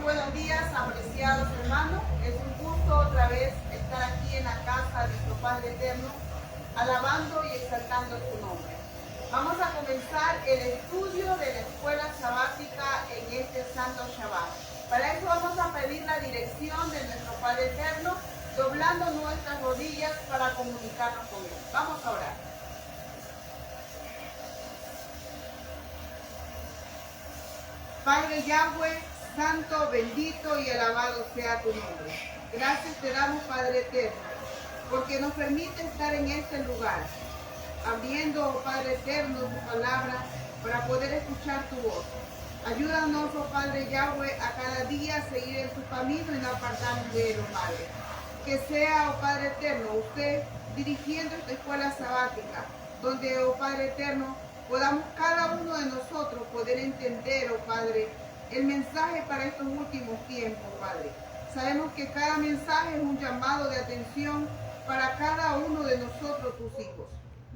buenos días, apreciados hermanos. Es un gusto otra vez estar aquí en la casa de nuestro Padre Eterno, alabando y exaltando su nombre. Vamos a comenzar el estudio de la escuela sabática en este santo Shabbat. Para eso vamos a pedir la dirección de nuestro Padre Eterno, doblando nuestras rodillas para comunicarnos con Él. Vamos a orar. Padre Yahweh, santo, bendito y alabado sea tu nombre. Gracias te damos, Padre Eterno, porque nos permite estar en este lugar, abriendo, oh Padre Eterno, tu palabra para poder escuchar tu voz. Ayúdanos, oh Padre Yahweh, a cada día seguir en tu camino y no apartarnos de él, oh Padre. Que sea, oh Padre Eterno, usted dirigiendo esta escuela sabática, donde, oh Padre Eterno, podamos cada uno de nosotros poder entender, oh Padre, el mensaje para estos últimos tiempos, Padre. Sabemos que cada mensaje es un llamado de atención para cada uno de nosotros, tus hijos.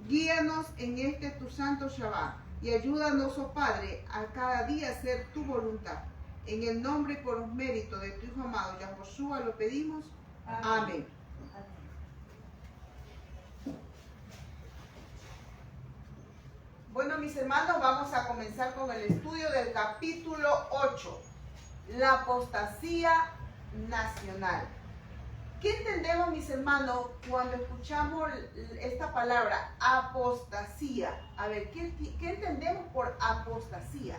Guíanos en este tu santo Shabbat y ayúdanos, oh Padre, a cada día hacer tu voluntad. En el nombre y por los méritos de tu Hijo amado, Yahoshua, lo pedimos. Amén. Bueno, mis hermanos, vamos a comenzar con el estudio del capítulo 8, la apostasía nacional. ¿Qué entendemos, mis hermanos, cuando escuchamos esta palabra, apostasía? A ver, ¿qué entendemos por apostasía?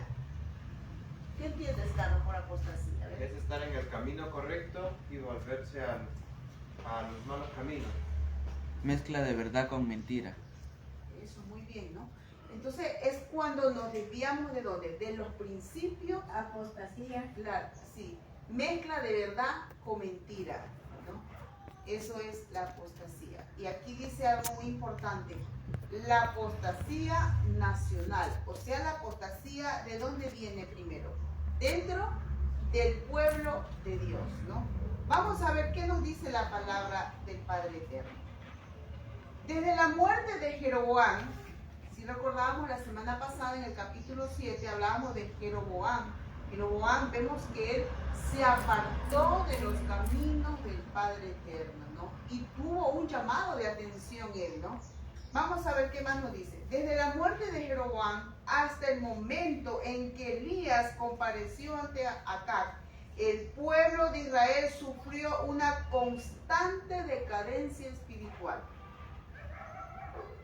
¿Qué entiendes, Carlos, por apostasía? A ver. Es estar en el camino correcto y volverse a los malos caminos. Mezcla de verdad con mentira. Eso, muy bien, ¿no? Entonces es cuando nos desviamos de dónde, de los principios. Apostasía. Claro, sí. Mezcla de verdad con mentira, ¿no? Eso es la apostasía. Y aquí dice algo muy importante. La apostasía nacional. O sea, la apostasía, ¿de dónde viene primero? Dentro del pueblo de Dios, ¿no? Vamos a ver qué nos dice la palabra del Padre Eterno. Desde la muerte de Jeroboam, si recordábamos la semana pasada en el capítulo 7, hablábamos de Jeroboam. Jeroboam, vemos que él se apartó de los caminos del Padre Eterno, ¿no? Y tuvo un llamado de atención él, ¿no? Vamos a ver qué más nos dice. Desde la muerte de Jeroboam hasta el momento en que Elías compareció ante Acab, el pueblo de Israel sufrió una constante decadencia espiritual.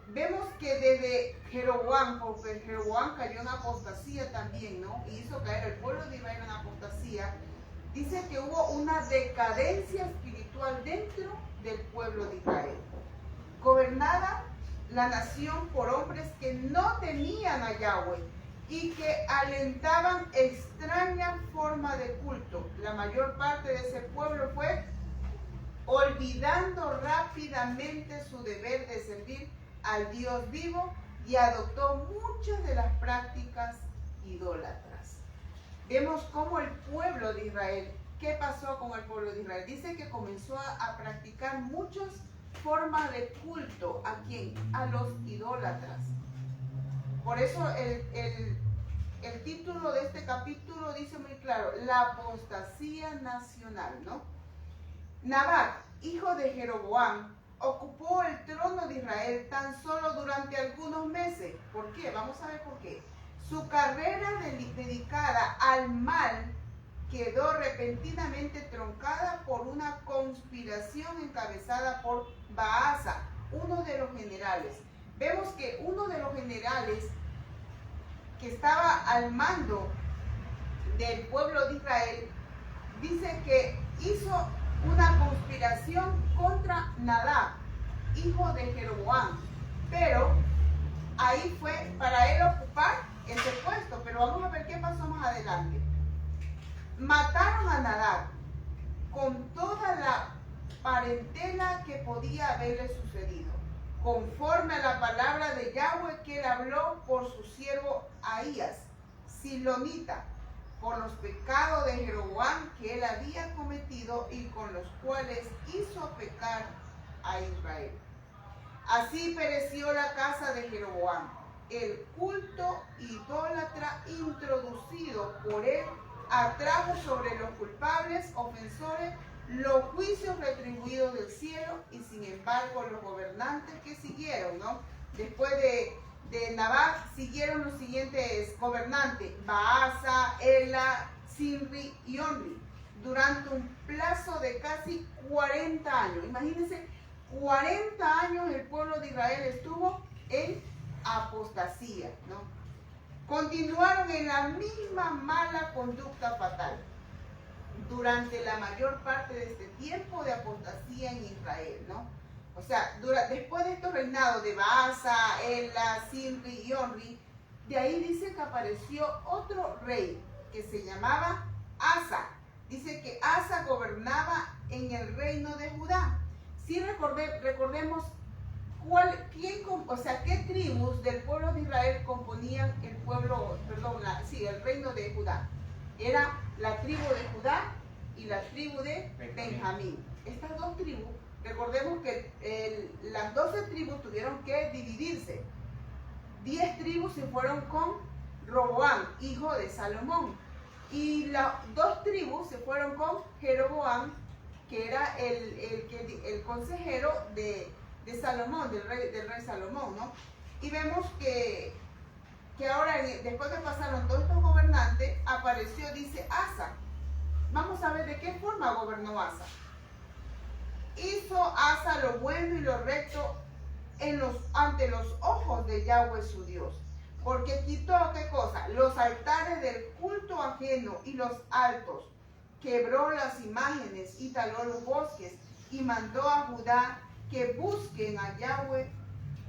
Vemos que desde Jeroboam, porque Jeroboam cayó en apostasía también, ¿no? Y hizo caer el pueblo de Israel en apostasía. Dice que hubo una decadencia espiritual dentro del pueblo de Israel. Gobernada la nación por hombres que no tenían a Yahweh y que alentaban extraña forma de culto. La mayor parte de ese pueblo fue olvidando rápidamente su deber de servir al Dios vivo y adoptó muchas de las prácticas idólatras. Vemos cómo el pueblo de Israel, ¿qué pasó con el pueblo de Israel? Dice que comenzó a practicar muchas formas de culto. ¿A quién? A los idólatras. Por eso el título de este capítulo dice muy claro, la apostasía nacional, ¿no? Nabat, hijo de Jeroboam, ocupó el trono de Israel tan solo durante algunos meses. ¿Por qué? Vamos a ver por qué. Su carrera dedicada al mal quedó repentinamente troncada por una conspiración encabezada por Baasa, uno de los generales. Vemos que uno de los generales que estaba al mando del pueblo de Israel dice que hizo una conspiración contra Nadab, hijo de Jeroboam, pero ahí fue para él ocupar ese puesto. Pero vamos a ver qué pasó más adelante. Mataron a Nadab con toda la parentela que podía haberle sucedido, conforme a la palabra de Yahweh que él habló por su siervo Ahías, silonita, por los pecados de Jeroboam que él había cometido y con los cuales hizo pecar a Israel. Así pereció la casa de Jeroboam, el culto idólatra introducido por él atrajo sobre los culpables, ofensores, los juicios retribuidos del cielo, y sin embargo los gobernantes que siguieron, ¿no? Después de Nabat siguieron los siguientes gobernantes: Baasa, Ela, Zimri y Omri, durante un plazo de casi 40 años. Imagínense, 40 años el pueblo de Israel estuvo en apostasía, ¿no? Continuaron en la misma mala conducta fatal durante la mayor parte de este tiempo de apostasía en Israel, ¿no? O sea, después de estos reinados de Baasa, Ela, Zimri y Omri, de ahí dice que apareció otro rey que se llamaba Asa. Dice que Asa gobernaba en el reino de Judá. Si recordemos qué tribus del pueblo de Israel componían el reino de Judá. Era la tribu de Judá y la tribu de Benjamín. Estas dos tribus, recordemos que las 12 tribus tuvieron que dividirse. 10 tribus se fueron con Roboam, hijo de Salomón, y las 2 tribus se fueron con Jeroboam, que era el consejero de Salomón, del rey Salomón, ¿no? Y vemos que ahora, después que pasaron todos estos gobernantes, apareció, dice, Asa. Vamos a ver de qué forma gobernó Asa. Hizo Asa lo bueno y lo recto ante los ojos de Yahweh su Dios, porque quitó, ¿qué cosa? Los altares del culto ajeno y los altos, quebró las imágenes y taló los bosques, y mandó a Judá que busquen a Yahweh,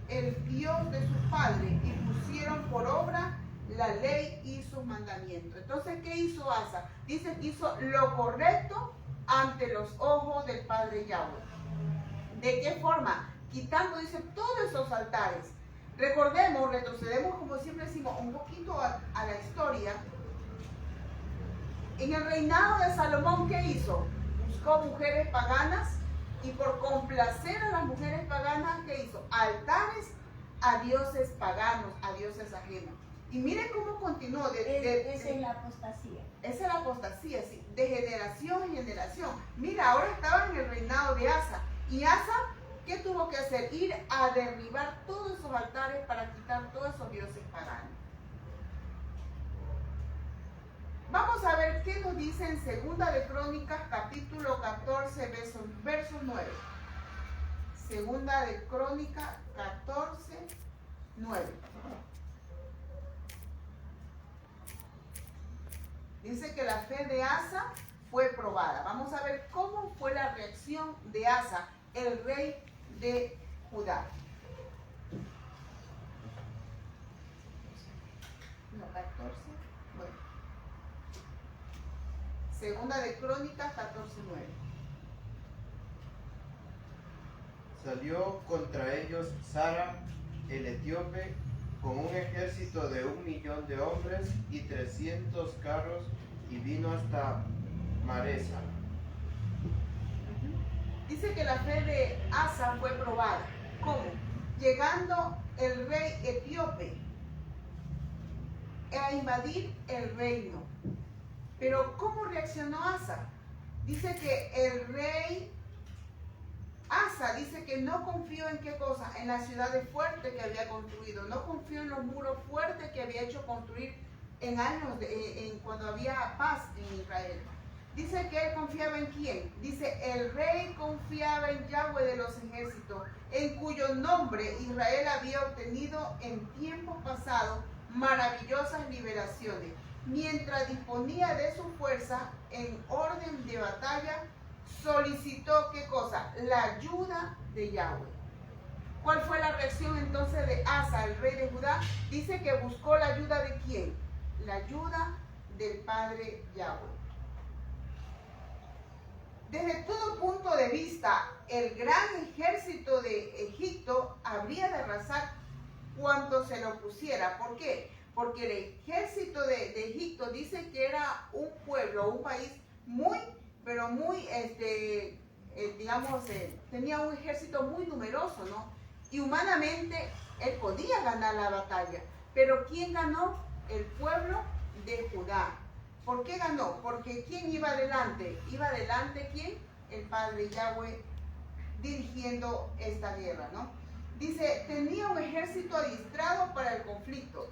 el Dios de su padre, y pusieron por obra la ley y sus mandamientos. Entonces, ¿qué hizo Asa? Dice que hizo lo correcto ante los ojos del Padre Yahweh. ¿De qué forma? Quitando, dice, todos esos altares. Recordemos, retrocedemos, como siempre decimos, un poquito a la historia. En el reinado de Salomón, ¿qué hizo? Buscó mujeres paganas, y por complacer a las mujeres paganas, ¿qué hizo? Altares a dioses paganos, a dioses ajenos. Y mire cómo continuó. Esa es la apostasía. Esa es la apostasía, sí, de generación en generación. Mira, ahora estaba en el reinado de Asa. Y Asa, ¿qué tuvo que hacer? Ir a derribar todos esos altares para quitar todos esos dioses paganos. Vamos a ver qué nos dice en Segunda de Crónicas, capítulo 14, verso 9. Segunda de Crónicas 14, 9. Dice que la fe de Asa fue probada. Vamos a ver cómo fue la reacción de Asa, el rey de Judá. No, 14, 9. Segunda de Crónicas 14, 9. Salió contra ellos Sara, el etíope, con un ejército de 1.000.000 de hombres y 300 carros, y vino hasta Maresa. Dice que la fe de Asa fue probada. ¿Cómo? Llegando el rey etíope a invadir el reino. Pero ¿cómo reaccionó Asa? Dice que el rey Asa dice que no confió en qué cosa, en las ciudades fuertes que había construido, no confió en los muros fuertes que había hecho construir en años, cuando había paz en Israel. Dice que él confiaba en quién. Dice, el rey confiaba en Yahweh de los ejércitos, en cuyo nombre Israel había obtenido en tiempos pasados maravillosas liberaciones. Mientras disponía de su fuerza en orden de batalla, solicitó, ¿qué cosa? La ayuda de Yahweh. ¿Cuál fue la reacción entonces de Asa, el rey de Judá? Dice que buscó la ayuda de ¿quién? La ayuda del Padre Yahweh. Desde todo punto de vista, el gran ejército de Egipto habría de arrasar cuanto se le opusiera. ¿Por qué? Porque el ejército de Egipto dice que era un pueblo, un país muy, pero muy, tenía un ejército muy numeroso, ¿no? Y humanamente él podía ganar la batalla. Pero ¿quién ganó? El pueblo de Judá. ¿Por qué ganó? Porque ¿quién iba adelante? ¿Iba adelante quién? El Padre Yahweh dirigiendo esta guerra, ¿no? Dice, tenía un ejército adiestrado para el conflicto.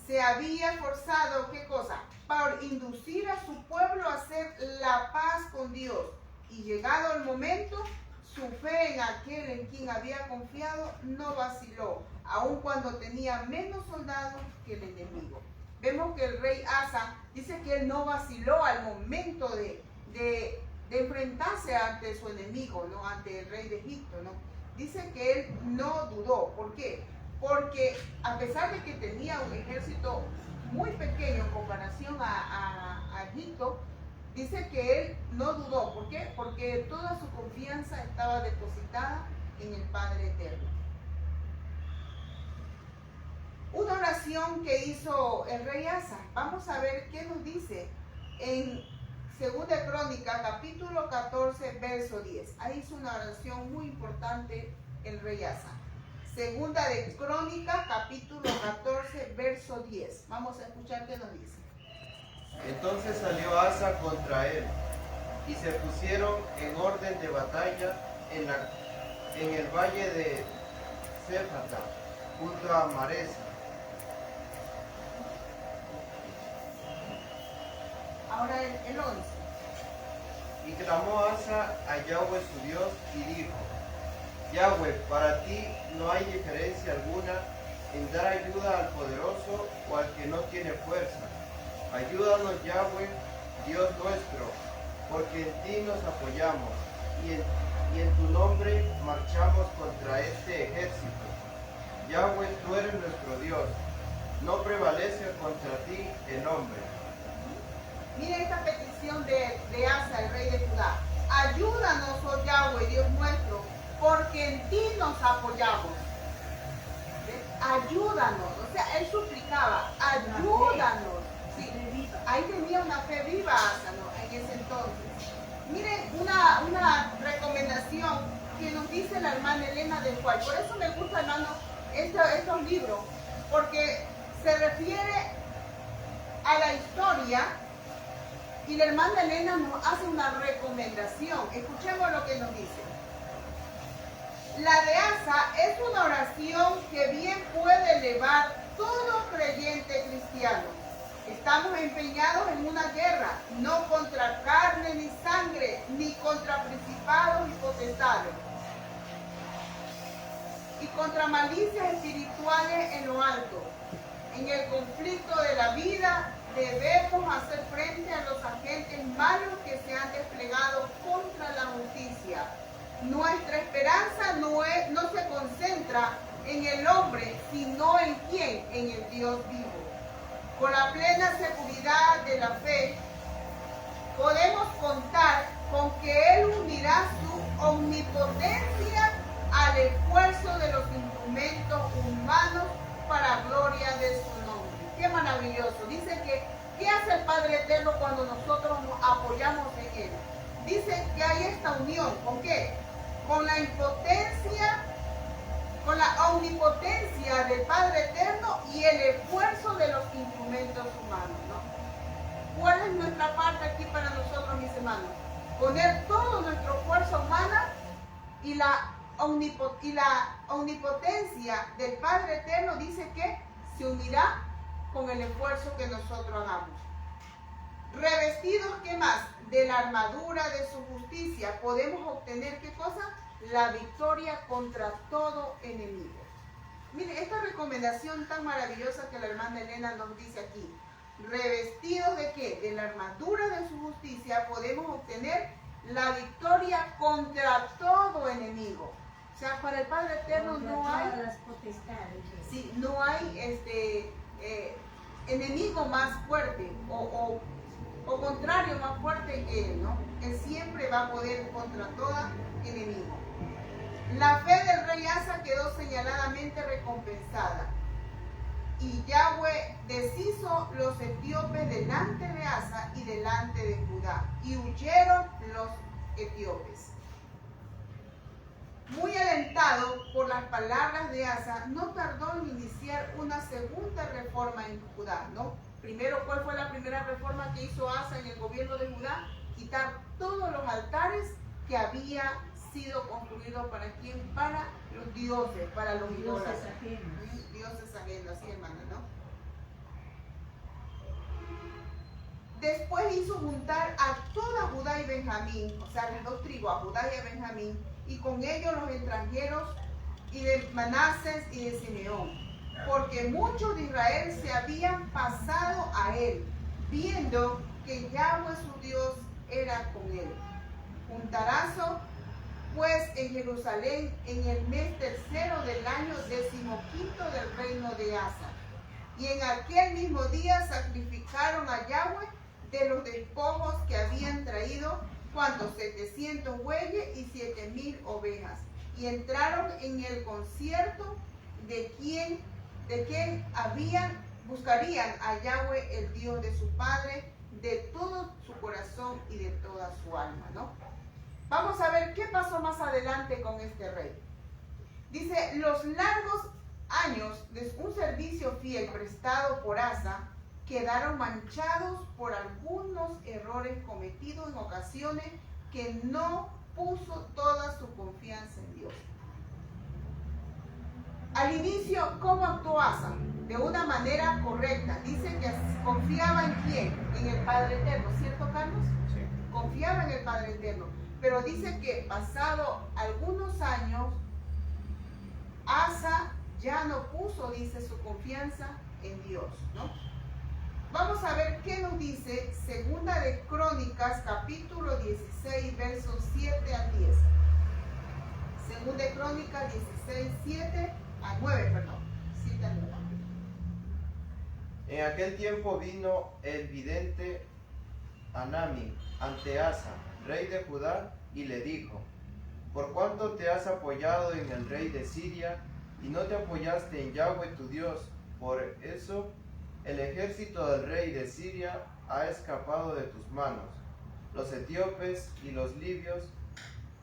Se había esforzado, ¿qué cosa? Para inducir a su pueblo a hacer la paz con Dios. Y llegado el momento, su fe en aquel en quien había confiado no vaciló, aun cuando tenía menos soldados que el enemigo. Vemos que el rey Asa dice que él no vaciló al momento de enfrentarse ante su enemigo, ¿no? Ante el rey de Egipto, ¿no? Dice que él no dudó. ¿Por qué? Porque a pesar de que tenía un ejército muy pequeño en comparación a Egipto, dice que él no dudó. ¿Por qué? Porque toda su confianza estaba depositada en el Padre Eterno. Una oración que hizo el rey Asa. Vamos a ver qué nos dice en Segunda de Crónicas, capítulo 14, verso 10. Ahí hizo una oración muy importante el rey Asa. Segunda de Crónicas, capítulo 14, verso 10. Vamos a escuchar qué nos dice. Entonces salió Asa contra él, y se pusieron en orden de batalla en el valle de Céfata, junto a Maresa. Ahora el 11. Y clamó Asa a Yahweh su Dios y dijo, Yahweh, para ti no hay diferencia alguna en dar ayuda al poderoso o al que no tiene fuerza. Ayúdanos, Yahweh, Dios nuestro, porque en ti nos apoyamos y en tu nombre marchamos contra este ejército. Yahweh, tú eres nuestro Dios, no prevalece contra ti el hombre. Miren esta petición de Asa, el rey de Judá. Ayúdanos, oh Yahweh, Dios nuestro, porque en ti nos apoyamos. ¿Ves? Ayúdanos. O sea, él suplicaba, ayúdanos. Sí, ahí tenía una fe viva Asa, ¿no? En ese entonces. Miren una recomendación que nos dice la hermana Elena del Cual. Por eso me gusta, hermano, estos libros, porque se refiere a la historia. Y la hermana Elena nos hace una recomendación. Escuchemos lo que nos dice. La de Asa es una oración que bien puede elevar todo creyente cristiano. Estamos empeñados en una guerra, no contra carne ni sangre, ni contra principados y potestades, y contra malicias espirituales en lo alto. En el conflicto de la vida, debemos hacer frente a los agentes malos que se han desplegado contra la justicia. Nuestra esperanza no se concentra en el hombre, sino en quién, en el Dios vivo. Con la plena seguridad de la fe, podemos contar con que Él unirá su omnipotencia al esfuerzo de los instrumentos humanos para gloria de su nombre. Qué maravilloso. Dice que, ¿qué hace el Padre Eterno cuando nosotros nos apoyamos en Él? Dice que hay esta unión. ¿Con qué? Con la impotencia, con la omnipotencia del Padre Eterno y el esfuerzo de los instrumentos humanos, ¿no? ¿Cuál es nuestra parte aquí para nosotros, mis hermanos? Poner toda nuestra fuerza humana y la omnipotencia del Padre Eterno dice que se unirá con el esfuerzo que nosotros hagamos. Revestidos, ¿qué más? De la armadura de su justicia, podemos obtener, ¿qué cosa? La victoria contra todo enemigo. Miren, esta recomendación tan maravillosa que la hermana Elena nos dice aquí. Revestidos de ¿qué? De la armadura de su justicia, podemos obtener la victoria contra todo enemigo. O sea, para el Padre Eterno no hay, sí, no hay enemigo más fuerte o contrario más fuerte que él, ¿no? Él siempre va a poder contra todo enemigo. La fe del rey Asa quedó señaladamente recompensada. Y Yahweh deshizo los etíopes delante de Asa y delante de Judá, y huyeron los etíopes. Muy alentado por las palabras de Asa, no tardó en iniciar una segunda reforma en Judá, ¿no? Primero, ¿cuál fue la primera reforma que hizo Asa en el gobierno de Judá? Quitar todos los altares que había sido construidos para quién, para los dioses, para los idólatras. Dioses ajenos. Dioses ajenos, sí, hermana, ¿no? Después hizo juntar a toda Judá y Benjamín, o sea, las dos tribus, a Judá y a Benjamín, y con ellos los extranjeros y de Manases y de Simeón, porque muchos de Israel se habían pasado a él, viendo que Yahweh su Dios era con él. Juntarazo pues en Jerusalén en el mes tercero del año 15º del reino de Asa. Y en aquel mismo día sacrificaron a Yahweh de los despojos que habían traído, ¿cuántos? 700 bueyes y 7,000 ovejas. Y entraron en el concierto de quien buscarían a Yahweh, el Dios de su padre, de todo su corazón y de toda su alma, ¿no? Vamos a ver qué pasó más adelante con este rey. Dice, los largos años de un servicio fiel prestado por Asa quedaron manchados por algunos errores cometidos en ocasiones que no puso toda su confianza en Dios. Al inicio, ¿cómo actuó Asa? De una manera correcta. Dice que confiaba en quién, en el Padre Eterno, ¿cierto, Carlos? Sí. Confiaba en el Padre Eterno. Pero dice que pasado algunos años, Asa ya no puso, dice, su confianza en Dios, ¿no? Vamos a ver qué nos dice Segunda de Crónicas, capítulo 16, versos 7 al 10. Segunda de Crónicas 16, 7 al 9, perdón. 7 al 9. En aquel tiempo vino el vidente Anami ante Asa, rey de Judá, y le dijo: ¿por cuánto te has apoyado en el rey de Siria y no te apoyaste en Yahweh tu Dios? Por eso el ejército del rey de Siria ha escapado de tus manos. Los etíopes y los libios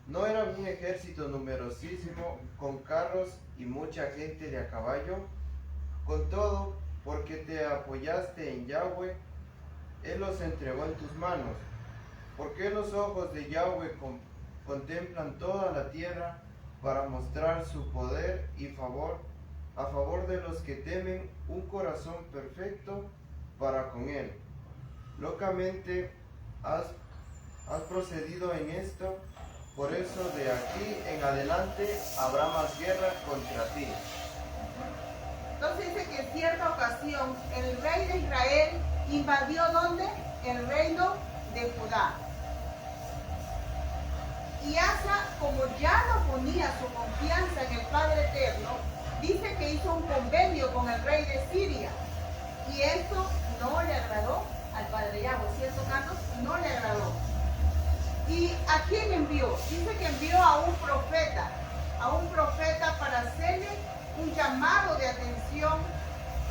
no eran un ejército numerosísimo con carros y mucha gente de a caballo. Con todo, porque te apoyaste en Yahweh, él los entregó en tus manos. ¿Por qué los ojos de Yahweh contemplan toda la tierra para mostrar su poder y a favor de los que temen un corazón perfecto para con él? Locamente has procedido en esto, por eso de aquí en adelante habrá más guerra contra ti. Entonces dice que en cierta ocasión el rey de Israel invadió ¿dónde? El reino de Judá. Y Asa, como ya no ponía su confianza en el Padre Eterno, dice que hizo un convenio con el rey de Siria. Y esto no le agradó al Padre Yahweh, ¿cierto, Carlos? No le agradó. ¿Y a quién envió? Dice que envió a un profeta para hacerle un llamado de atención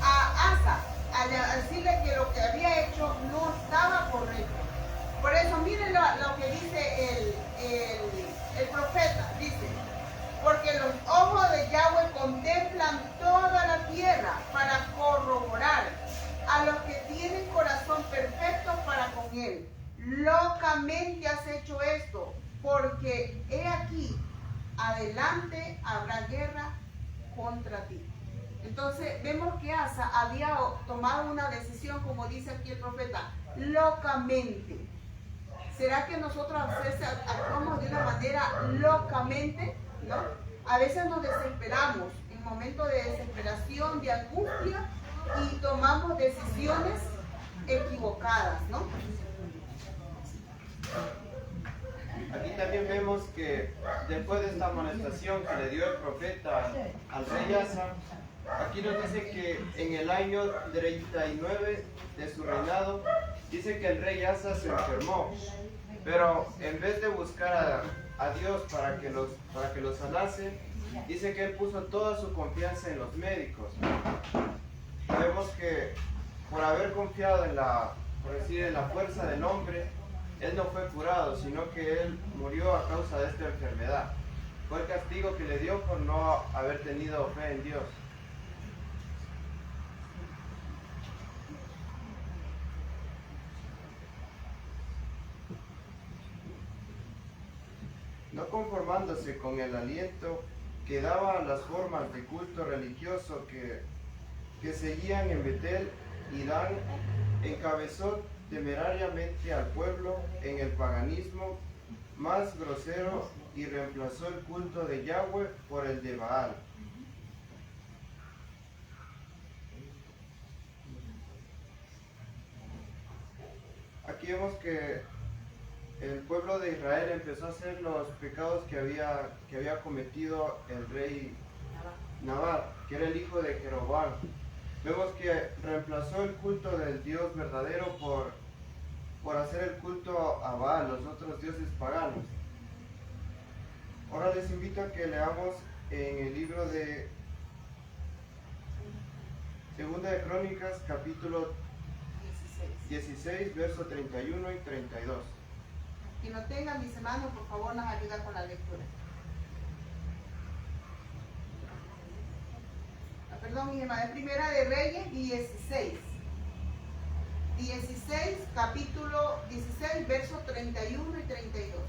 a Asa, a decirle que lo que había hecho no estaba correcto. Por eso miren lo que dice el profeta, dice: porque los ojos de Yahweh contemplan toda la tierra para corroborar a los que tienen corazón perfecto para con él. Locamente has hecho esto, porque he aquí, adelante habrá guerra contra ti. Entonces vemos que Asa había tomado una decisión, como dice aquí el profeta, locamente. ¿Será que nosotros a veces actuamos de una manera locamente? ¿No? A veces nos desesperamos en momentos de desesperación, de angustia, y tomamos decisiones equivocadas, ¿no? Aquí también vemos que después de esta amonestación que le dio el profeta al rey Asa, aquí nos dice que en el año 39 de su reinado, dice que el rey Asa se enfermó, pero en vez de buscar a Dios para que los sanase, dice que él puso toda su confianza en los médicos. Vemos que por haber confiado en la fuerza del hombre, él no fue curado, sino que él murió a causa de esta enfermedad. Fue el castigo que le dio por no haber tenido fe en Dios. no conformándose con el aliento que daban las formas de culto religioso que seguían en Betel, y Dan encabezó temerariamente al pueblo en el paganismo más grosero y reemplazó el culto de Yahweh por el de Baal. Aquí vemos que el pueblo de Israel empezó a hacer los pecados que había cometido el rey Nabat, que era el hijo de Jeroboam. Vemos que reemplazó el culto del Dios verdadero por hacer el culto a Baal, los otros dioses paganos. Ahora les invito a que leamos en el libro de Segunda de Crónicas, capítulo 16, versos 31 y 32. Quien no tenga, mis hermanos, por favor, nos ayuda con la lectura. Perdón, mis hermanos, Primera de Reyes 16. 16, capítulo 16, versos 31 y 32.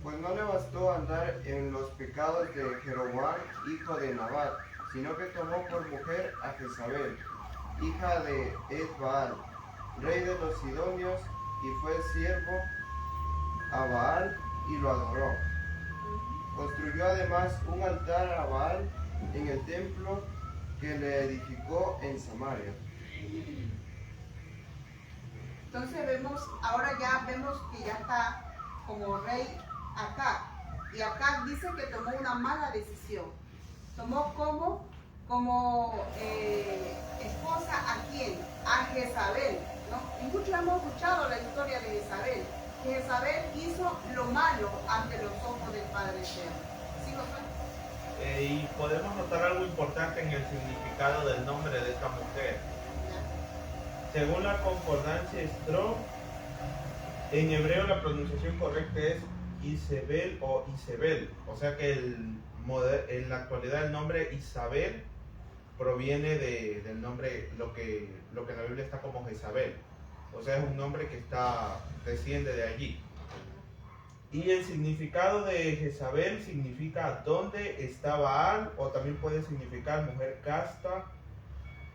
Pues no le bastó andar en los pecados de Jeroboam, hijo de Nabat, sino que tomó por mujer a Jezabel, hija de Esbaal, rey de los Sidonios, y fue siervo a Baal y lo adoró. Construyó además un altar a Baal en el templo que le edificó en Samaria. Entonces ahora ya vemos que ya está como rey Acab. Y Acab dice que tomó una mala decisión. Tomó como esposa a quién? A Jezabel, ¿no? Y muchos hemos escuchado la historia de Jezabel. Que Jezabel hizo lo malo ante los ojos del Padre Eterno. ¿Sí, José? Y podemos notar algo importante en el significado del nombre de esta mujer. Según la concordancia Strong, en hebreo la pronunciación correcta es Isabel o Isabel, o sea que en la actualidad el nombre Isabel proviene del nombre, lo que en la Biblia está como Jezabel, o sea es un nombre que desciende de allí. Y el significado de Jezabel significa ¿dónde está Baal? O también puede significar mujer casta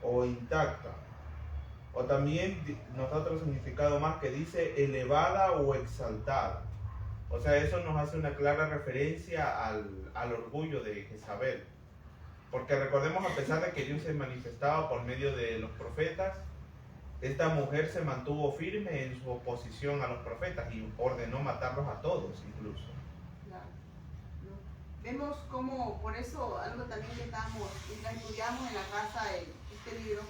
o intacta. O también nos da otro significado más que dice elevada o exaltada. O sea, eso nos hace una clara referencia al orgullo de Jezabel. Porque recordemos, a pesar de que Dios se manifestaba por medio de los profetas, esta mujer se mantuvo firme en su oposición a los profetas y ordenó matarlos a todos incluso. Claro. ¿No? Vemos cómo, por eso, algo también que estudiamos en la casa, este libro,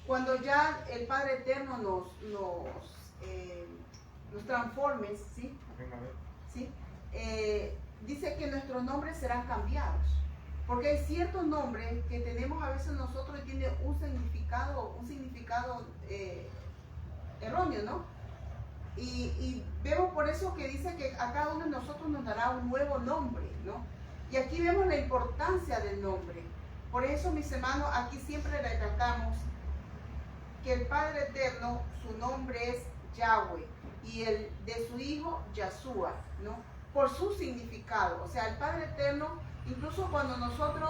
cuando ya el Padre Eterno nos transforme, ¿sí? ¿Sí? Dice que nuestros nombres serán cambiados. Porque hay ciertos nombres que tenemos a veces nosotros y tiene un significado erróneo, ¿no? Y vemos por eso que dice que a cada uno de nosotros nos dará un nuevo nombre, ¿no? Y aquí vemos la importancia del nombre. Por eso, mis hermanos, aquí siempre recalcamos que el Padre Eterno, su nombre es Yahweh, y el de su Hijo, Yahshua, ¿no? Por su significado. O sea, el Padre Eterno, incluso cuando nosotros,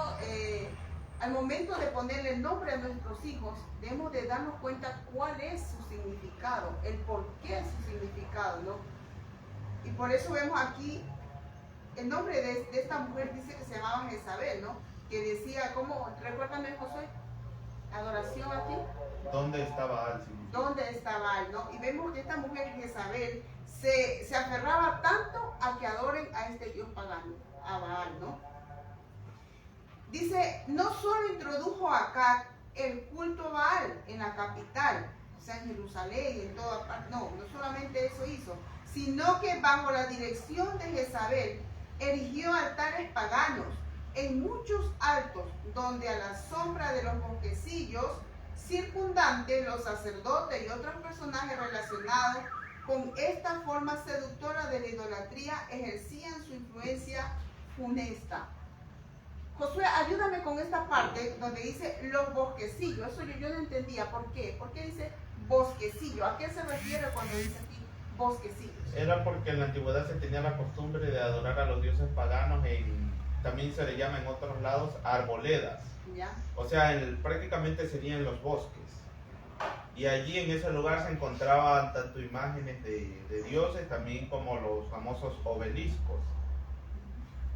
al momento de ponerle el nombre a nuestros hijos, debemos de darnos cuenta cuál es su significado, el por qué es su significado, ¿no? Y por eso vemos aquí, el nombre de esta mujer dice que se llamaba Jezabel, ¿no? Que decía, ¿cómo? Recuérdame, Josué, adoración aquí. ¿Dónde está Baal? ¿Dónde está Baal, no? Y vemos que esta mujer Jezabel se aferraba tanto a que adoren a este dios pagano, a Baal, ¿no? Dice, no solo introdujo acá el culto a Baal en la capital, o sea, en Jerusalén, en toda parte. No, no solamente eso hizo, sino que bajo la dirección de Jezabel erigió altares paganos en muchos altos, donde a la sombra de los bosquecillos circundantes, los sacerdotes y otros personajes relacionados con esta forma seductora de la idolatría ejercían su influencia funesta. Josué, ayúdame con esta parte donde dice los bosquecillos. Eso yo no entendía. ¿Por qué? ¿Por qué dice bosquecillo? ¿A qué se refiere cuando dice aquí bosquecillos? Era porque en la antigüedad se tenía la costumbre de adorar a los dioses paganos, también se le llama en otros lados arboledas. ¿Ya? O sea, prácticamente serían los bosques. Y allí en ese lugar se encontraban tanto imágenes de dioses, también como los famosos obeliscos.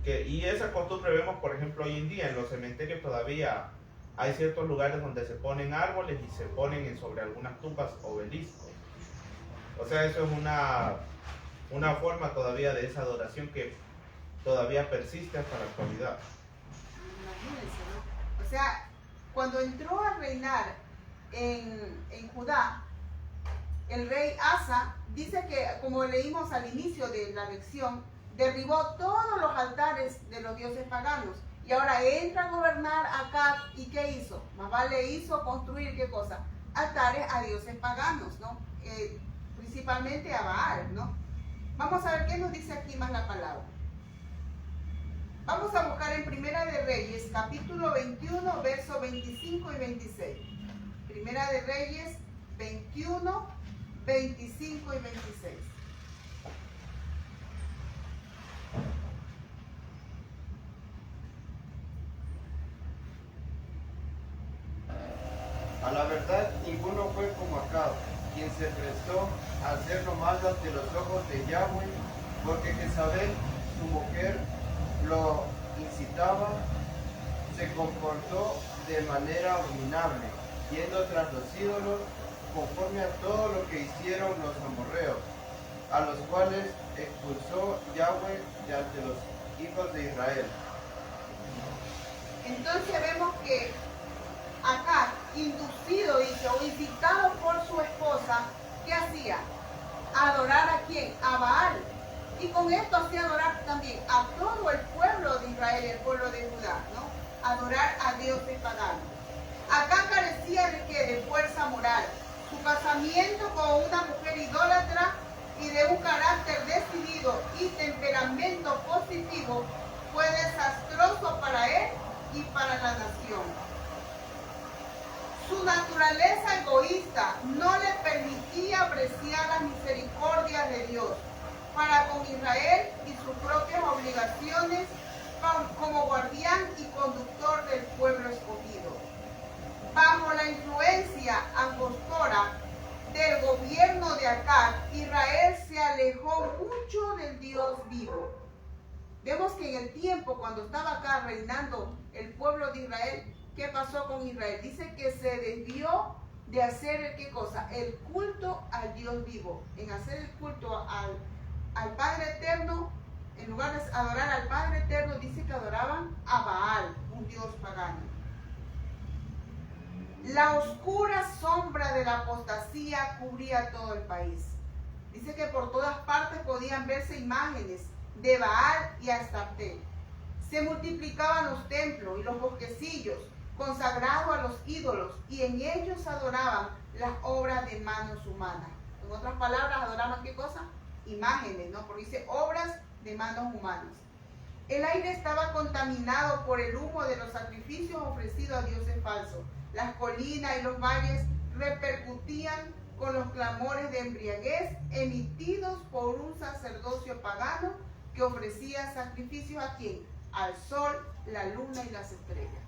Y esa costumbre vemos, por ejemplo, hoy en día en los cementerios todavía hay ciertos lugares donde se ponen árboles y se ponen sobre algunas tumbas obeliscos. O sea, eso es una forma todavía de esa adoración que todavía persiste hasta la actualidad. Imagínense, ¿no? O sea, cuando entró a reinar en Judá, el rey Asa, dice que, como leímos al inicio de la lección, derribó todos los altares de los dioses paganos. Y ahora entra a gobernar acá, ¿y qué hizo? Más vale hizo construir, ¿qué cosa? Altares a dioses paganos, ¿no? Principalmente a Baal, ¿no? Vamos a ver qué nos dice aquí más la palabra. Vamos a buscar en Primera de Reyes, capítulo 21, versos 25 y 26. Primera de Reyes, 21, 25 y 26. A la verdad, ninguno fue como Acab, quien se prestó a hacer lo malo ante los ojos de Yahweh, porque Jezabel, su mujer, lo incitaba, se comportó de manera abominable, yendo tras los ídolos, conforme a todo lo que hicieron los amorreos, a los cuales expulsó Yahweh de ante los hijos de Israel. Entonces vemos que acá, inducido, dice, o incitado por su esposa, ¿qué hacía? Adorar a quién? A Baal. Y con esto hacía adorar también a todo el pueblo de Israel, el pueblo de Judá, ¿no? Adorar a dioses paganos. Acá carecía de qué? De fuerza moral. Su casamiento con una mujer idólatra y de un carácter decidido y temperamento positivo fue desastroso para él y para la nación. Su naturaleza egoísta no le permitía apreciar las misericordias de Dios para con Israel y sus propias obligaciones como guardián y conductor del pueblo escogido. Bajo la influencia angostura del gobierno de Acab, Israel se alejó mucho del Dios vivo. Vemos que en el tiempo cuando estaba acá reinando el pueblo de Israel, ¿qué pasó con Israel? Dice que se desvió de hacer ¿qué cosa? El culto al Dios vivo. En hacer el culto al Padre Eterno, en lugar de adorar al Padre Eterno, dice que adoraban a Baal, un dios pagano. La oscura sombra de la apostasía cubría todo el país. Dice que por todas partes podían verse imágenes de Baal y Astarte. Se multiplicaban los templos y los bosquecillos consagrados a los ídolos, y en ellos adoraban las obras de manos humanas. En otras palabras, adoraban ¿qué cosa? Imágenes, ¿no? Porque dice obras de manos humanas. El aire estaba contaminado por el humo de los sacrificios ofrecidos a dioses falsos. Las colinas y los valles repercutían con los clamores de embriaguez emitidos por un sacerdocio pagano que ofrecía sacrificios ¿a quién? Al sol, la luna y las estrellas.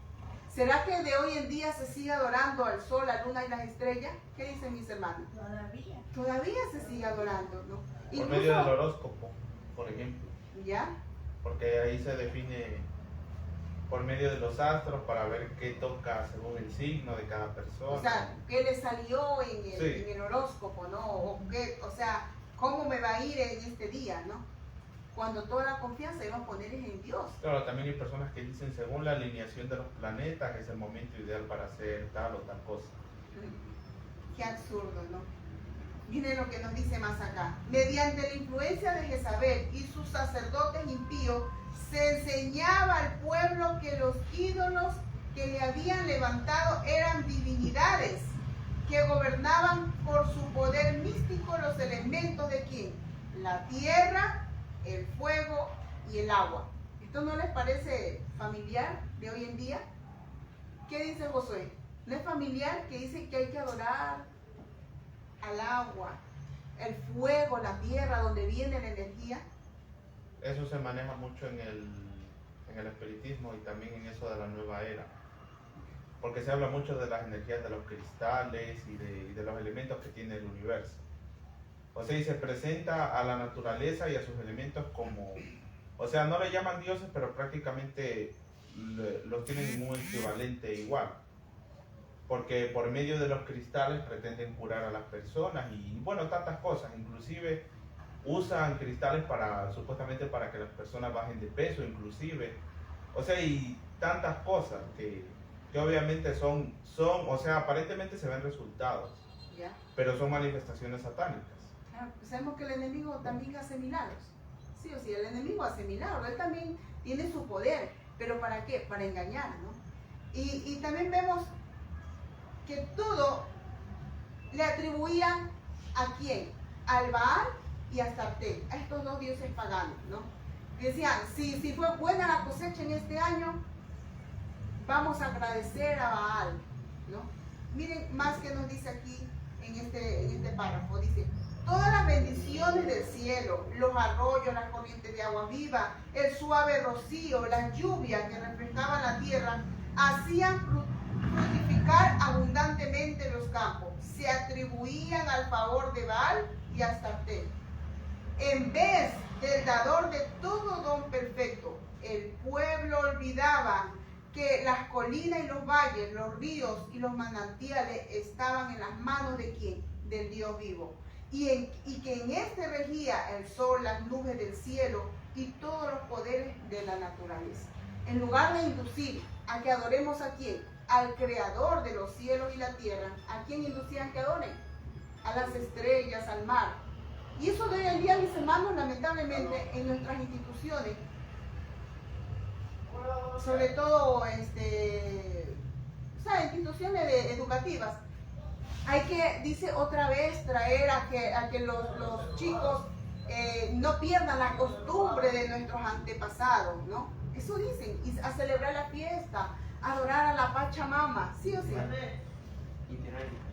¿Será que de hoy en día se sigue adorando al sol, la luna y las estrellas? ¿Qué dicen mis hermanos? Todavía. Todavía se sigue adorando, ¿no? Por medio del horóscopo, por ejemplo. ¿Ya? Porque ahí se define por medio de los astros para ver qué toca según el signo de cada persona. O sea, ¿qué le salió en Sí. el horóscopo, no? O sea, ¿cómo me va a ir en este día, no? Cuando toda la confianza iba a poner en Dios. Claro, también hay personas que dicen según la alineación de los planetas es el momento ideal para hacer tal o tal cosa. Qué absurdo, ¿no? Miren lo que nos dice más acá. Mediante la influencia de Jezabel y sus sacerdotes impíos, se enseñaba al pueblo que los ídolos que le habían levantado eran divinidades que gobernaban por su poder místico los elementos de ¿quién? La tierra, el fuego y el agua. ¿Esto no les parece familiar de hoy en día? ¿Qué dice Josué? ¿No es familiar que dice que hay que adorar al agua, el fuego, la tierra, donde viene la energía? Eso se maneja mucho en el espiritismo y también en eso de la nueva era. Porque se habla mucho de las energías de los cristales y de los elementos que tiene el universo. O sea, y se presenta a la naturaleza y a sus elementos como... O sea, no le llaman dioses, pero prácticamente los tienen muy equivalente igual. Porque por medio de los cristales pretenden curar a las personas y bueno, tantas cosas. Inclusive usan cristales supuestamente para que las personas bajen de peso, inclusive. O sea, y tantas cosas que obviamente son, o sea, aparentemente se ven resultados, ¿Ya? pero son manifestaciones satánicas. Claro, pues sabemos que el enemigo también hace milagros. Sí o sí, el enemigo hace milagros. Él también tiene su poder. ¿Pero para qué? Para engañar, ¿no? Y también vemos que todo le atribuían ¿a quién? Al Baal y a Astarte, a estos dos dioses paganos, ¿no? Decían, si fue buena la cosecha en este año, vamos a agradecer a Baal, ¿no? Miren más que nos dice aquí en este párrafo, dice, todas las bendiciones del cielo, los arroyos, las corrientes de agua viva, el suave rocío, las lluvias que refrescaban la tierra, hacían fructificar abundantemente los campos, se atribuían al favor de Baal y Astarte. En vez del dador de todo don perfecto, el pueblo olvidaba que las colinas y los valles, los ríos y los manantiales estaban en las manos de ¿quién? Del Dios vivo. Y que en este regía el sol, las nubes del cielo y todos los poderes de la naturaleza. En lugar de inducir a que adoremos ¿a quién? Al creador de los cielos y la tierra. ¿A quién inducían que adoren? A las estrellas, al mar. Y eso de hoy en día, mis hermanos, lamentablemente en nuestras instituciones, sobre todo instituciones educativas, hay que, dice otra vez, traer a que los chicos no pierdan la costumbre de nuestros antepasados, ¿no? Eso dicen, y a celebrar la fiesta, adorar a la Pachamama, ¿sí o sí?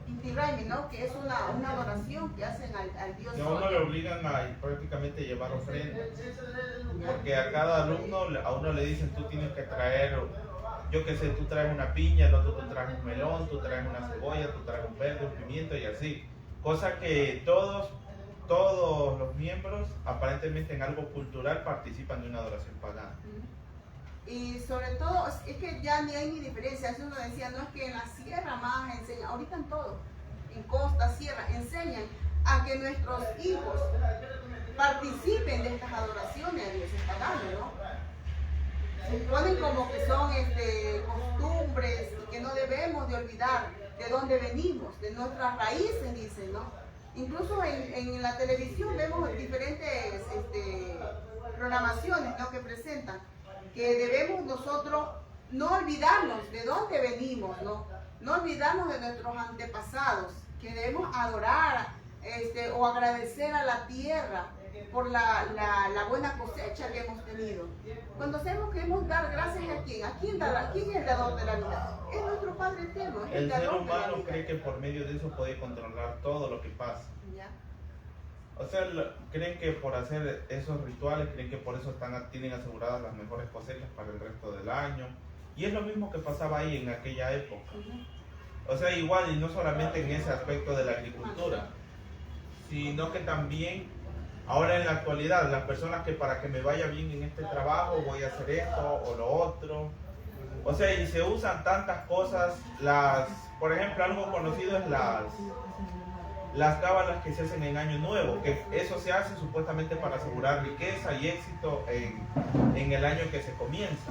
Inti Raymi, ¿no? Que es una adoración que hacen al Dios. Y a uno le obligan a prácticamente llevar ofrendas. Porque a cada alumno, a uno le dicen, tú tienes que traer, yo qué sé, tú traes una piña, el otro tú traes un melón, tú traes una cebolla, tú traes un verde, un pimiento y así. Cosa que todos los miembros, aparentemente en algo cultural, participan de una adoración pagana. Y sobre todo, es que ya ni hay ni diferencia. Eso uno decía, no es que en la sierra más enseñan, ahorita en todo, en costa, sierra, enseñan a que nuestros hijos participen de estas adoraciones a dioses paganos, ¿no? Se ponen como que son costumbres y que no debemos de olvidar de dónde venimos, de nuestras raíces, dicen, ¿no? Incluso en la televisión vemos diferentes programaciones, ¿no? Que presentan que debemos nosotros no olvidarnos de dónde venimos, ¿no? No olvidarnos de nuestros antepasados, que debemos adorar o agradecer a la tierra por la buena cosecha que hemos tenido. Cuando sabemos que debemos dar gracias ¿a quién? ¿A quién es el dador de la vida? Es nuestro Padre Eterno. Es el ser dador de la humano vida. cree que por medio de eso puede controlar todo lo que pasa. ¿Ya? O sea, creen que por hacer esos rituales, creen que por eso tienen aseguradas las mejores cosechas para el resto del año. Y es lo mismo que pasaba ahí en aquella época. O sea, igual, y no solamente en ese aspecto de la agricultura, sino que también ahora en la actualidad, las personas que para que me vaya bien en este trabajo voy a hacer esto o lo otro. O sea, y se usan tantas cosas, por ejemplo, algo conocido es las cábalas que se hacen en Año Nuevo, que eso se hace supuestamente para asegurar riqueza y éxito en el año que se comienza.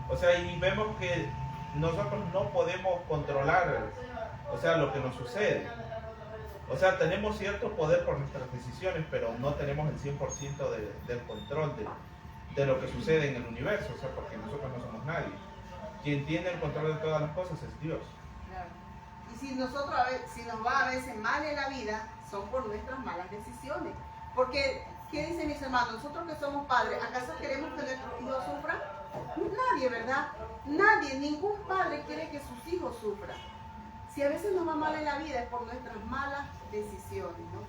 O sea, y vemos que nosotros no podemos controlar, o sea, lo que nos sucede. O sea, tenemos cierto poder por nuestras decisiones, pero no tenemos el 100% del control de lo que sucede en el universo, o sea, porque nosotros no somos nadie. Quien tiene el control de todas las cosas es Dios. Claro. Y si nosotros si nos va a veces mal en la vida, son por nuestras malas decisiones. Porque, ¿qué dicen mis hermanos? Nosotros que somos padres, ¿acaso queremos que nuestros hijos sufran? Nadie, ¿verdad? Nadie, ningún padre quiere que sus hijos sufran. Si a veces nos va mal en la vida es por nuestras malas decisiones, ¿no?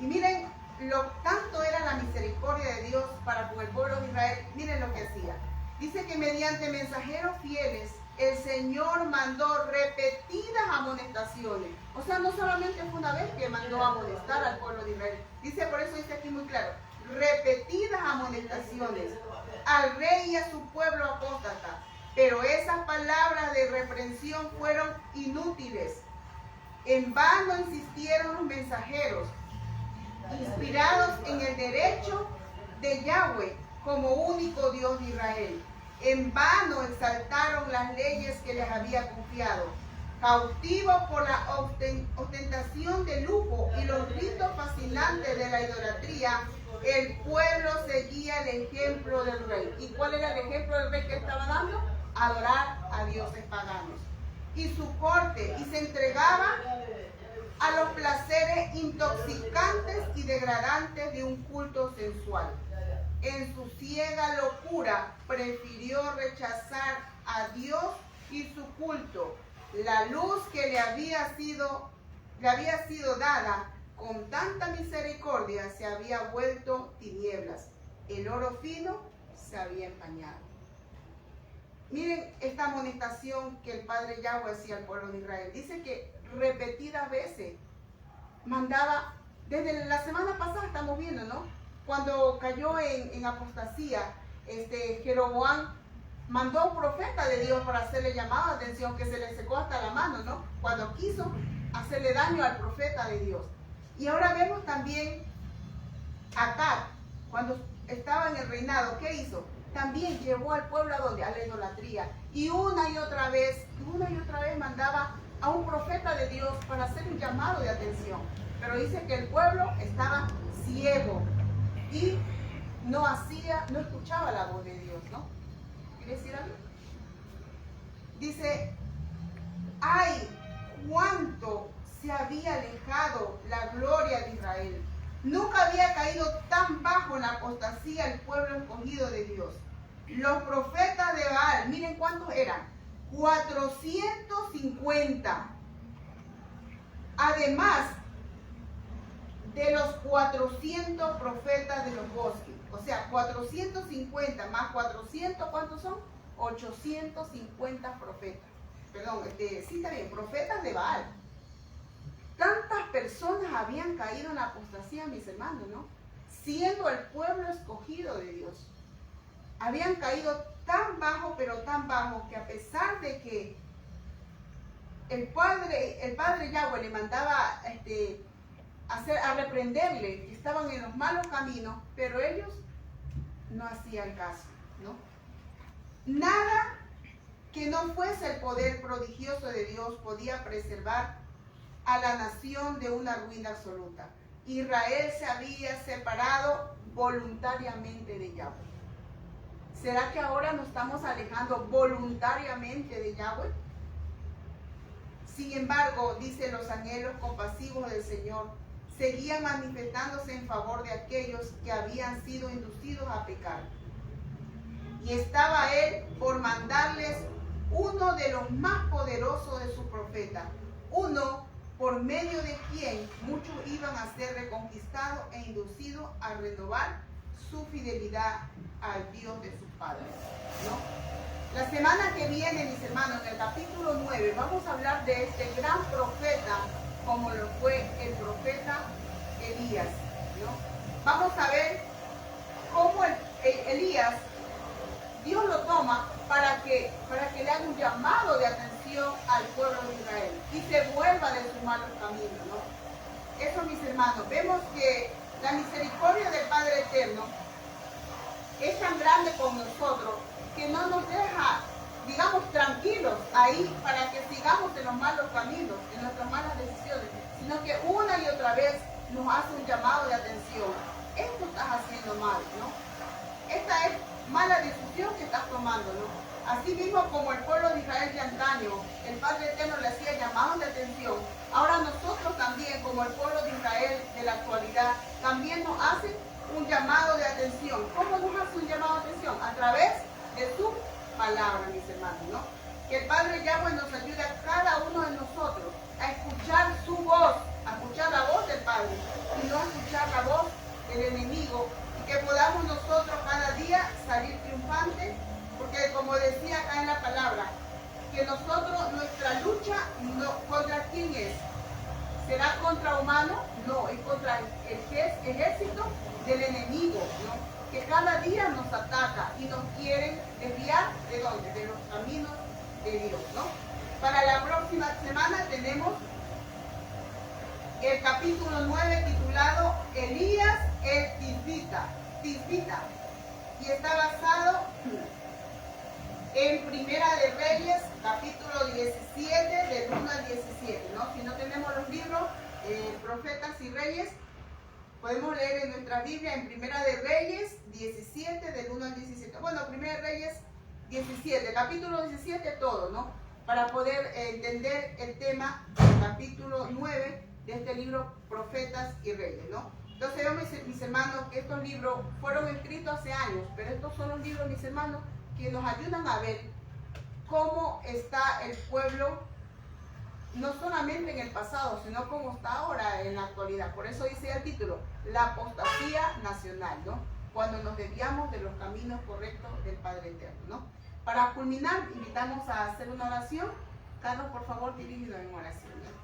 Y miren, tanto era la misericordia de Dios para con el pueblo de Israel, miren lo que hacía. Dice que mediante mensajeros fieles, el Señor mandó repetidas amonestaciones. O sea, no solamente fue una vez que mandó amonestar al pueblo de Israel. Dice, por eso dice aquí muy claro, repetidas amonestaciones al rey y a su pueblo apóstata. Pero esas palabras de reprensión fueron inútiles. En vano insistieron los mensajeros, inspirados en el derecho de Yahweh como único Dios de Israel. En vano exaltaron las leyes que les había confiado. Cautivos por la ostentación de lujo y los ritos fascinantes de la idolatría, el pueblo seguía el ejemplo del rey. ¿Y cuál era el ejemplo del rey que estaba dando? Adorar a dioses paganos. Y su corte, y se entregaba a los placeres intoxicantes y degradantes de un culto sensual. En su ciega locura prefirió rechazar a Dios y su culto. La luz que le había sido dada con tanta misericordia se había vuelto tinieblas. El oro fino se había empañado. Miren esta amonestación que el Padre Yahweh hacía al pueblo de Israel. Dice que repetidas veces mandaba, desde la semana pasada estamos viendo, ¿no? Cuando cayó en apostasía, Jeroboam mandó a un profeta de Dios para hacerle llamada de atención, que se le secó hasta la mano, ¿no? Cuando quiso hacerle daño al profeta de Dios. Y ahora vemos también Acab, cuando estaba en el reinado, ¿qué hizo? También llevó al pueblo a donde, a la idolatría. Y una y otra vez mandaba a un profeta de Dios para hacer un llamado de atención. Pero dice que el pueblo estaba ciego y no escuchaba la voz de Dios, ¿no? ¿Quiere decir algo? Dice, ¡ay, cuánto se había alejado la gloria de Israel! Nunca había caído tan bajo en la apostasía el pueblo escogido de Dios. Los profetas de Baal, miren cuántos eran, 450. Además de los 400 profetas de los bosques. O sea, 450 más 400, ¿cuántos son? 850 profetas. Perdón, sí está bien, profetas de Baal. Tantas personas habían caído en la apostasía, mis hermanos, ¿no? Siendo el pueblo escogido de Dios. Habían caído tan bajo, pero tan bajo, que a pesar de que el padre Yahweh le mandaba a reprenderle, que estaban en los malos caminos, pero ellos no hacían caso, ¿no? Nada que no fuese el poder prodigioso de Dios podía preservar a la nación de una ruina absoluta. Israel se había separado voluntariamente de Yahweh. ¿Será que ahora nos estamos alejando voluntariamente de Yahweh? Sin embargo, dice, los anhelos compasivos del Señor seguían manifestándose en favor de aquellos que habían sido inducidos a pecar. Y estaba Él por mandarles uno de los más poderosos de sus profetas, uno por medio de quien muchos iban a ser reconquistados e inducidos a renovar su fidelidad al Dios de sus padres, ¿no? La semana que viene, mis hermanos, en el capítulo 9, vamos a hablar de este gran profeta, como lo fue el profeta Elías, ¿no? Vamos a ver cómo Elías, Dios lo toma para que le haga un llamado de atención al pueblo de Israel y se vuelva de sus malos caminos, ¿no? Eso, mis hermanos, vemos que la misericordia del Padre Eterno es tan grande con nosotros que no nos deja, digamos, tranquilos ahí para que sigamos en los malos caminos, en nuestras malas decisiones, sino que una y otra vez nos hace un llamado de atención. Esto estás haciendo mal, ¿no? Esta es mala decisión que estás tomando, ¿no? Así mismo como el pueblo de Israel de antaño, el Padre Eterno le hacía llamados de atención. Ahora nosotros también, como el pueblo de Israel de la actualidad, también nos hace un llamado de atención. ¿Cómo nos hace un llamado de atención? A través de su palabra, mis hermanos, ¿no? Que el Padre Yahweh nos ayude a cada uno de nosotros a escuchar su voz, a escuchar la voz del Padre y no a escuchar la voz del enemigo, y que podamos nosotros cada día salir triunfantes, porque como decía acá en la palabra, que nosotros, nuestra lucha, no, ¿contra quién es? ¿Será contra humano? No, es contra el ejército del enemigo, ¿no? Que cada día nos ataca y nos quieren desviar ¿de dónde? De los caminos de Dios, ¿no? Para la próxima semana tenemos el capítulo 9 titulado Elías el Tisbita, y está basado en Primera de Reyes, capítulo 17, del 1 al 17, ¿no? Si no tenemos los libros, Profetas y Reyes, podemos leer en nuestra Biblia en Primera de Reyes 17, del 1 al 17. Bueno, Primera de Reyes 17, capítulo 17 todo, ¿no? Para poder entender el tema del capítulo 9 de este libro Profetas y Reyes, ¿no? Entonces yo, mis hermanos, que estos libros fueron escritos hace años, pero estos son los libros, mis hermanos, que nos ayudan a ver cómo está el pueblo, no solamente en el pasado, sino cómo está ahora en la actualidad. Por eso dice el título, la apostasía nacional, ¿no? Cuando nos desviamos de los caminos correctos del Padre Eterno, ¿no? Para culminar, invitamos a hacer una oración. Carlos, por favor, dirígenos en oración, ¿no?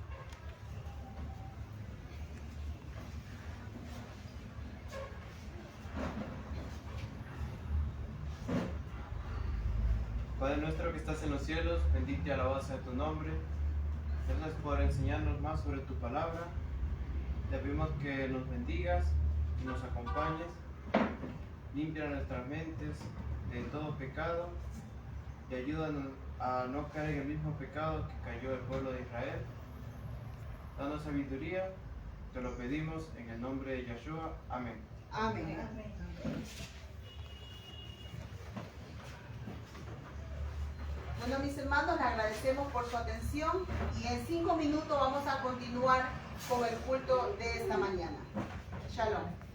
Padre nuestro que estás en los cielos, bendito y alabado sea tu nombre. Gracias por enseñarnos más sobre tu palabra. Te pedimos que nos bendigas y nos acompañes. Limpia nuestras mentes de todo pecado y ayúdanos a no caer en el mismo pecado que cayó el pueblo de Israel. Danos sabiduría, te lo pedimos en el nombre de Yahshua. Amén. Amén. Bueno, mis hermanos, les agradecemos por su atención y en 5 minutos vamos a continuar con el culto de esta mañana. Shalom.